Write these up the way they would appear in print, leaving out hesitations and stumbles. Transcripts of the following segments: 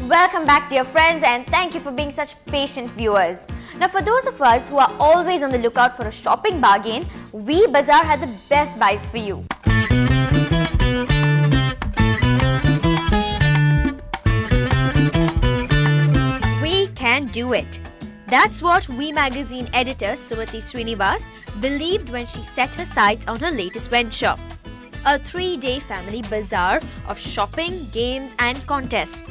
Welcome back, dear friends, and thank you for being such patient viewers. Now, for those of us who are always on the lookout for a shopping bargain, We Bazaar had the best buys for you. We can do it. That's what We Magazine editor Sumati Srinivas believed when she set her sights on her latest venture. A 3-day family bazaar of shopping, games and contests.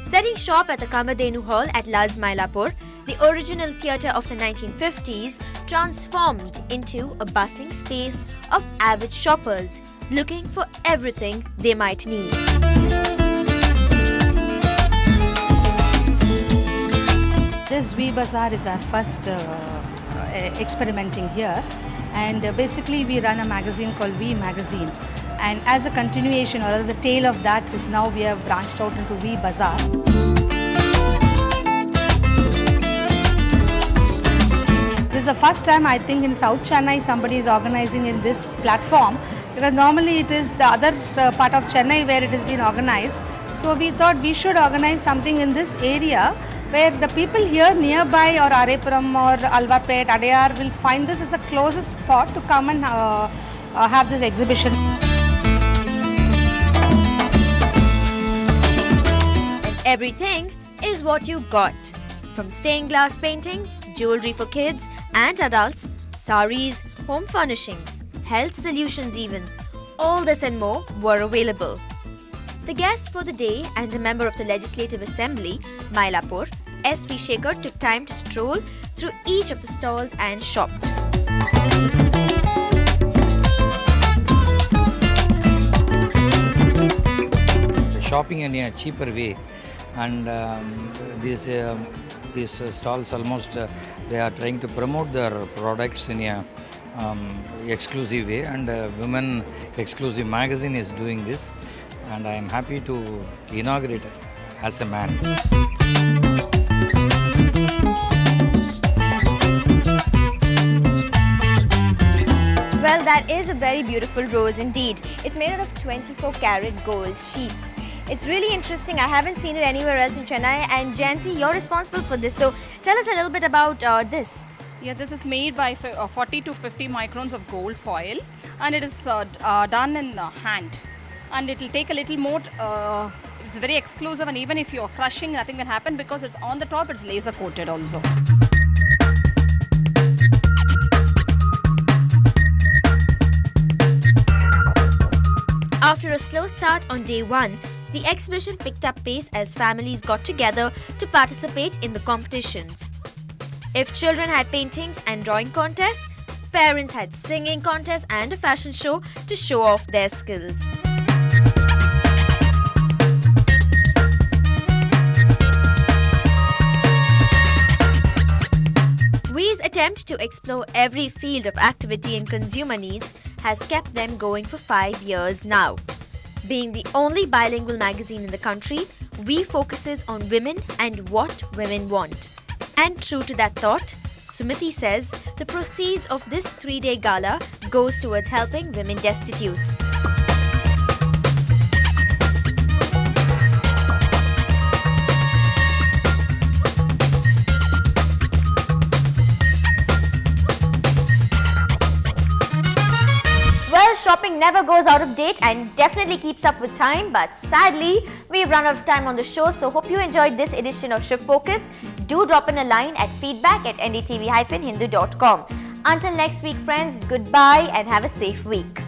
Setting shop at the Kamadhenu Hall at Laz Mylapore, the original theatre of the 1950s transformed into a bustling space of avid shoppers looking for everything they might need. This We Bazaar is our first experimenting here, and basically we run a magazine called We Magazine, and as a continuation or the tail of that is now we have branched out into We Bazaar. This is the first time I think in South Chennai somebody is organizing in this platform, because normally it is the other part of Chennai where it has been organized. So we thought we should organize something in this area where the people here nearby or Arepuram or Alvarpet, Adayar will find this as a closest spot to come and have this exhibition. And everything is what you got. From stained glass paintings, jewelry for kids and adults, saris, home furnishings, health solutions even. All this and more were available. The guest for the day and a member of the Legislative Assembly, Mylapore, S.V. Shekhar, took time to stroll through each of the stalls and shopped. Shopping in a cheaper way, and these stalls almost they are trying to promote their products in a exclusive way, and Women Exclusive Magazine is doing this, and I am happy to inaugurate it as a man. Well, that is a very beautiful rose indeed. It's made out of 24-karat gold sheets. It's really interesting. I haven't seen it anywhere else in Chennai. And Jayanti, you're responsible for this. So tell us a little bit about this. Yeah, this is made by 40 to 50 microns of gold foil, and it is done in hand. And it will take a little more, it's very exclusive, and even if you're crushing, nothing will happen because it's on the top, it's laser coated also. After a slow start on day one, the exhibition picked up pace as families got together to participate in the competitions. If children had paintings and drawing contests, parents had singing contests and a fashion show to show off their skills. We's attempt to explore every field of activity and consumer needs has kept them going for 5 years now. Being the only bilingual magazine in the country, We focuses on women and what women want. And true to that thought, Sumati says the proceeds of this 3-day gala goes towards helping women destitutes. Shopping never goes out of date and definitely keeps up with time, but sadly, we've run out of time on the show, so hope you enjoyed this edition of Shift Focus. Do drop in a line at feedback@ndtv-hindu.com. Until next week, friends, goodbye and have a safe week.